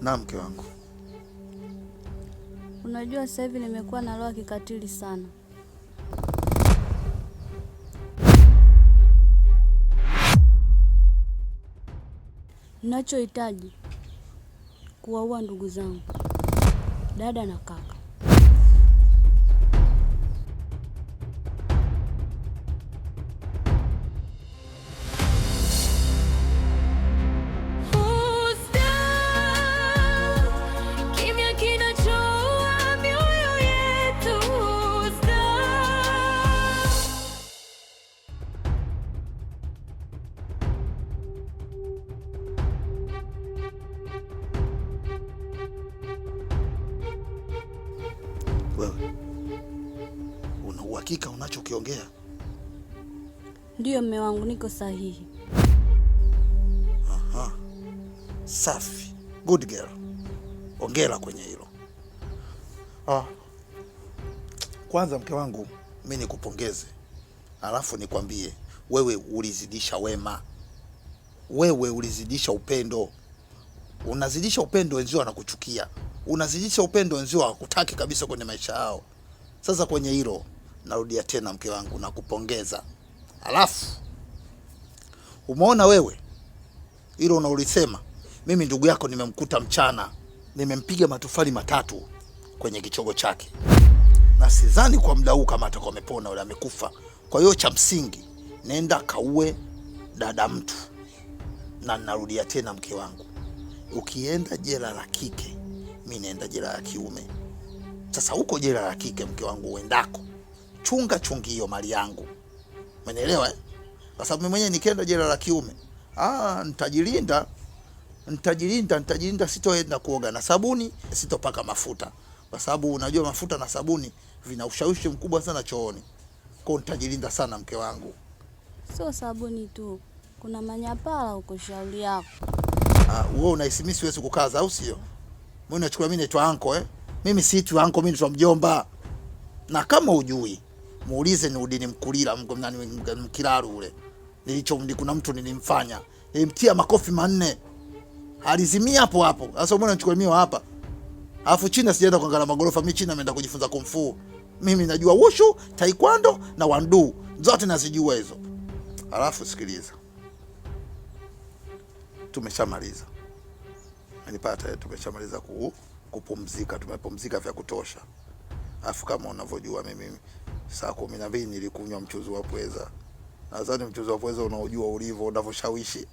Na mke wangu. Unajua sasa hivi nimekuwa na roho kikatili sana. Ninachohitaji kuwaua ndugu zangu, dada na kaka. Wewe una uhakika unachokiongea? Ndiyo mume wangu, niko sahihi. Aha. Safi. Good girl. Ongera kwenye hilo. Kwanza mke wangu, mimi nikupongeze. Alafu nikwambie, wewe ulizidisha wema. Wewe ulizidisha upendo. Unazidisha upendo, wenzio wanakuchukia. Unazidisha upendo, wenzio hawakutaki kabisa kwenye maisha yao. Sasa kwenye hilo narudia tena mke wangu, nakupongeza. Alafu umeona wewe hilo unaulisema, mimi ndugu yako nimemkuta mchana, nimempiga matofali 3 kwenye kichogo chake, na sidhani kwa muda huu kama atakuwa amepona wala amekufa. Kwa hiyo cha msingi, nenda kaue dada mtu. Na narudia tena mke wangu, ukienda jela la kike, mimi naenda jela la kiume. Sasa huko jela la kike mke wangu uendako, chungi hiyo mali yangu. Umeelewa eh? Kwa sababu mimi mwenyewe nikienda jela la kiume, nitajilinda, sitoenda kuoga na sabuni, sitopaka mafuta. Kwa sababu unajua mafuta na sabuni vina ushawishi mkubwa sana chooni. Kwa nitajilinda sana mke wangu. Sio sabuni tu, kuna manyapala huko shauri yako. Wewe unaisimisi siwezi kukaza au sio? Mimi nachukua mimi naitwa anko eh? Mimi si tu anko, mimi naitwa mjomba. Na kama hujui, muulize ni udini mkulila mkilaru ule. Kuna mtu nilimfanya. Nilimtia makofi 4. Alizimia hapo hapo. Sasa mbona nachukua mimi hapa? Alafu China sijaenda kuangalia magorofa, mimi China nimeenda kujifunza kung fu. Mimi najua wushu, taekwondo na wandu. Zote nazijua hizo. Alafu sikiliza. Tumeshamaliza. Nilipata tumeshamaliza kupumzika, tumepumzika vya kutosha. Alafu kama unavyojua mimi saa 12 nilikunywa mchuzi wa pweza. Nadhani mchuzi wa pweza unaojua ulivyo unavyoshawishi.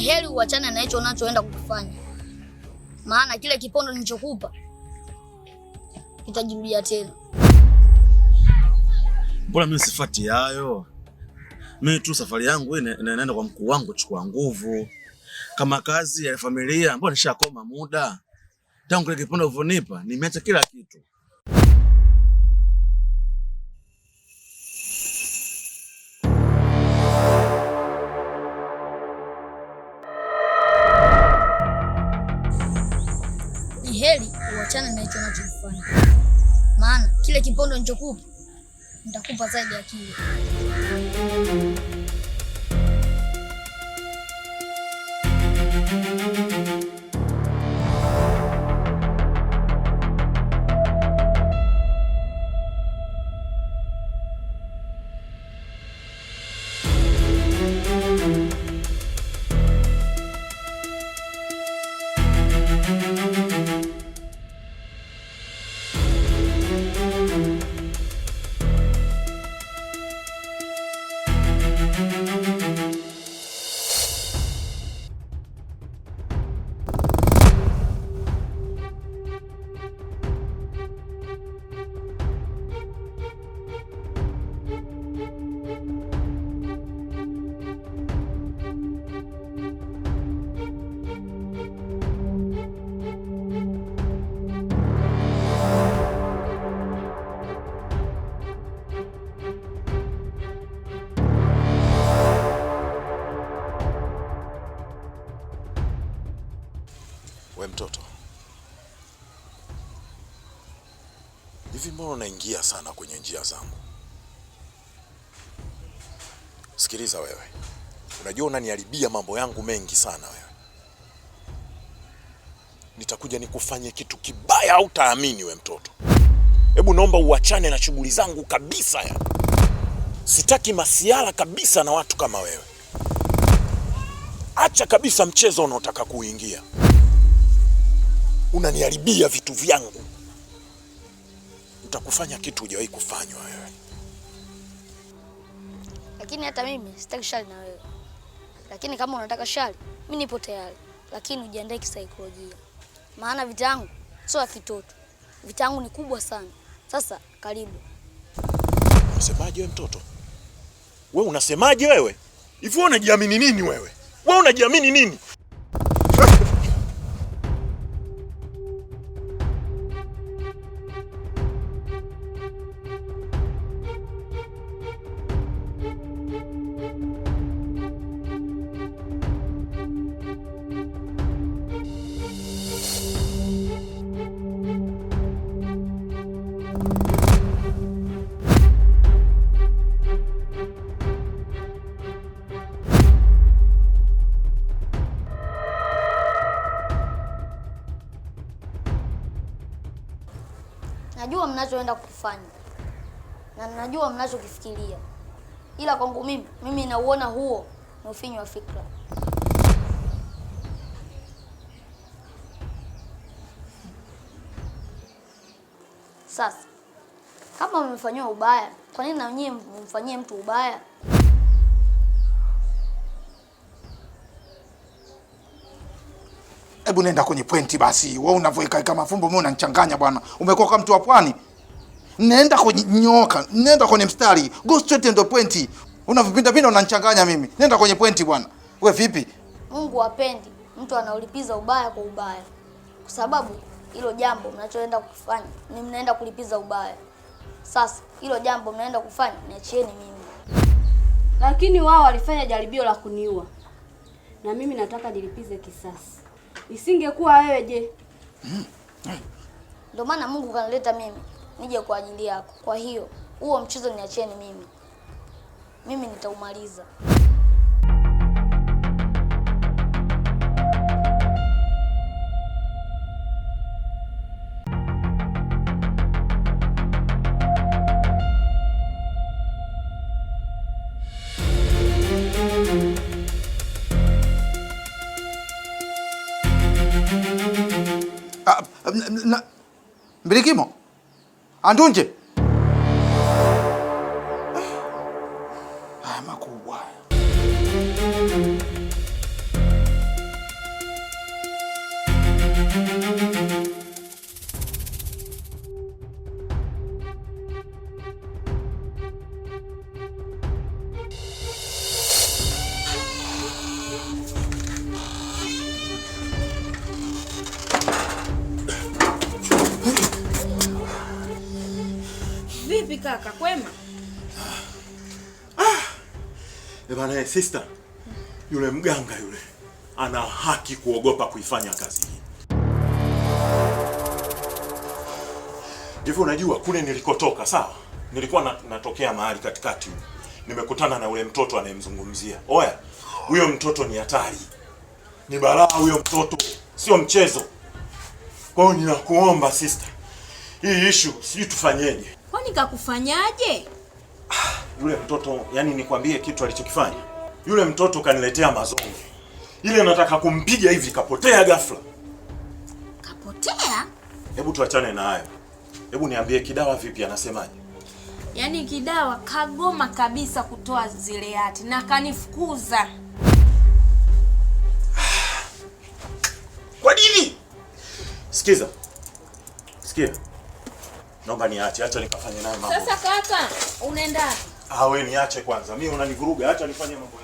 Heri uachane na hicho unachoenda kukifanya, maana kile kipondo nilichokupa kitajirudia tena. Mbona mimi sifuati hayo? Mimi tu safari yangu inaenda kwa mkuu wangu kuchukua nguvu. Kama kazi ya familia, mbona nishakoma muda. Tangu kile kipondo ulivyonipa, nimeacha kila kitu. Heri uachane na hicho unachofanya, maana kile kipondo nilichokupa nitakupa zaidi ya kile. We mtoto, hivi mbona unaingia sana kwenye njia zangu? Sikiliza wewe, unajua unaniharibia mambo yangu mengi sana wewe. Nitakuja nikufanye kitu kibaya au taamini we mtoto. Hebu naomba uachane na shughuli zangu kabisa ya. Sitaki masiala kabisa na watu kama wewe. Acha kabisa mchezo unaotaka kuingia. Unaniharibia vitu vyangu. Utakufanya kitu hujawahi kufanywa wewe. Lakini hata mimi sitaki shari na wewe. Lakini kama unataka shari, mimi nipo tayari. Lakini ujiandae kisaikolojia. Maana vita yangu sio ya kitoto. Vita yangu ni kubwa sana. Sasa karibu. Unasemaje wewe mtoto? Wewe unasemaje wewe? Hivi wewe unajiamini nini wewe? Wewe unajiamini nini? Najua mnachoenda kufanya. Na najua mnachokifikiria. Ila kwangu mimi nauona huo ni ufinyu wa fikra. Sasa, kama mmefanywa ubaya, kwa nini na nyinyi mfanyie mtu ubaya? Hebu nenda kwenye pointi basi. Wewe unavoeka kama fumbo, mimi unanichanganya bwana. Umekuwa kama mtu wa pwani. Nenda kwenye nyoka, nenda kwenye mstari. Go straight to the point. Unavipinda pinda unanichanganya mimi. Nenda kwenye pointi bwana. Wewe vipi? Mungu hapendi mtu anaulipiza ubaya kwa ubaya. Kwa sababu hilo jambo mnachoenda kufanya ni mnaenda kulipiza ubaya. Sasa hilo jambo mnaenda kufanya niachieni mimi. Lakini wao walifanya jaribio la kuniua. Na mimi nataka nilipize kisasi. Isingekuwa wewe je? Ndio maana Mungu kanileta mimi nije kwa ajili yako. Kwa hiyo huo mchezo niachieni mimi. Mimi nitaumaliza. Mbilikimo? Andunje? Makubwa. Vipi kaka, kwema? Bwana sister, yule mganga yule ana haki kuogopa kuifanya kazi hii. Hivi unajua kule nilikotoka, sawa? Nilikuwa natokea mahali katikati huko. Nimekutana na yule mtoto anayemzungumzia. Oya, huyo mtoto ni hatari. Ni balaa huyo mtoto, sio mchezo. Kwa hiyo ninakuomba sister, hii issue sijui tufanyeje. Kwani kakufanyaje? Yule mtoto, yani nikwambie kitu alichokifanya. Yule mtoto kaniletea mazonge. Ile nataka kumpiga hivi kapotea ghafla. Kapotea? Hebu tuachane na hayo. Hebu niambie Kidawa vipi, anasemaje? Yaani Kidawa kagoma kabisa kutoa zile hati na kanifukuza. Kwa nini? Sikiza. Sikia. Naomba niache, acha nikafanye naye mambo. Sasa kaka, unaenda? Wewe niache kwanza. Mimi unanivuruga, acha nifanye mambo yangu.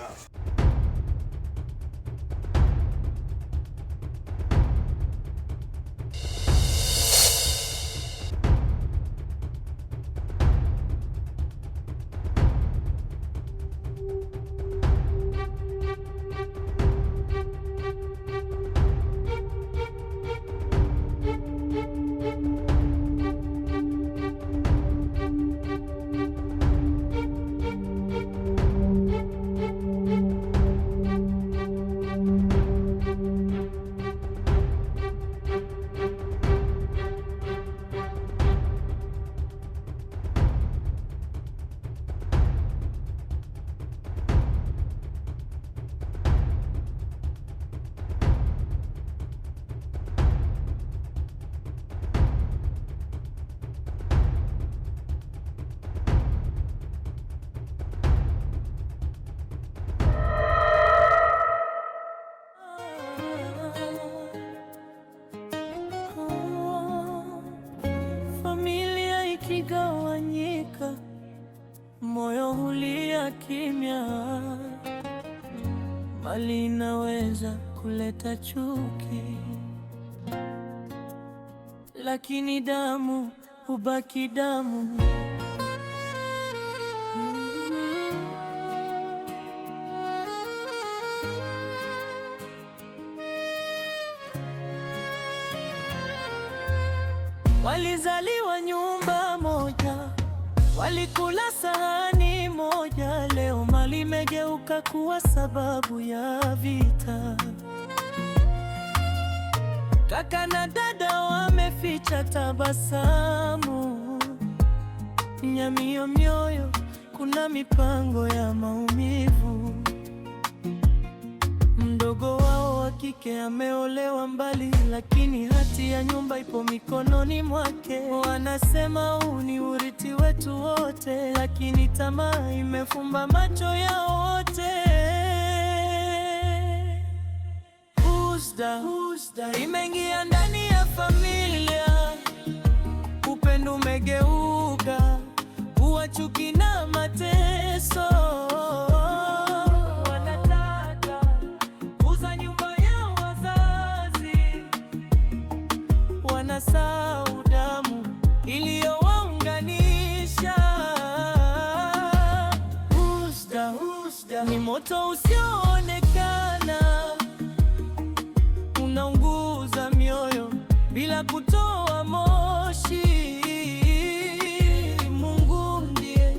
kimya kimya. Mali inaweza kuleta chuki, lakini damu hubaki damu. Walizaliwa nyumba moja, walikula sahani moja. Leo mali imegeuka kuwa sababu ya vita. Kaka na dada wameficha tabasamu, nyamio mioyo, kuna mipango ya maumivu. Mdogo wao wa kike ameolewa mbali, lakini hati ya nyumba ipo mikononi mwake. Wanasema huu ni urithi wetu wote, lakini tamaa imefumba macho yao wote. Husda imeingia ndani ya familia, upendo umegeuka kuwa chuki na mateso. Wanasahau damu iliyowaunganisha. Husda ni moto usioonekana, unaunguza mioyo bila kutoa moshi. Mungu ndiye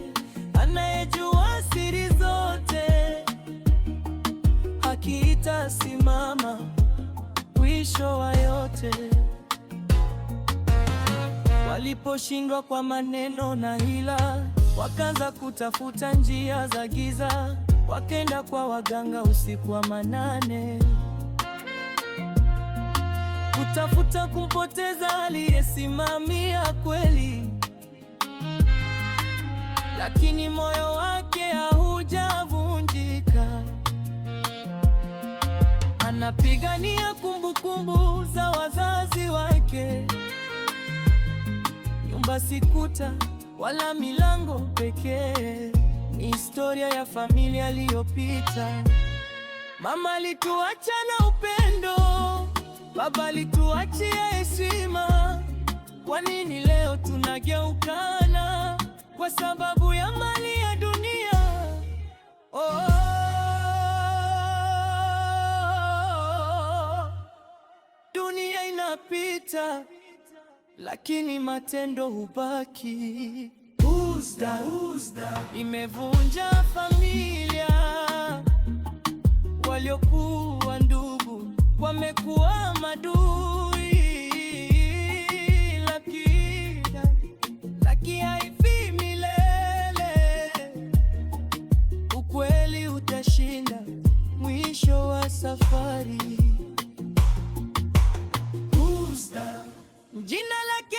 anayejua siri zote, haki itasimama mwisho wa yote. Waliposhindwa kwa maneno na hila, wakaanza kutafuta njia za giza. Wakenda kwa waganga usiku wa manane, kutafuta kumpoteza aliyesimamia kweli, lakini moyo wake haujavunjika. Anapigania kumbukumbu za wazazi wake. Nyumba si kuta wala milango pekee, ni historia ya familia iliyopita. Mama alituacha na upendo, baba alituachia heshima. Kwa nini leo tunageukana? Kwa sababu ya mali ya dunia. Dunia inapita, lakini matendo hubaki. Husda imevunja familia, waliokuwa ndugu wamekuwa madui. Laki haifi milele, ukweli utashinda mwisho wa safari. Jina lake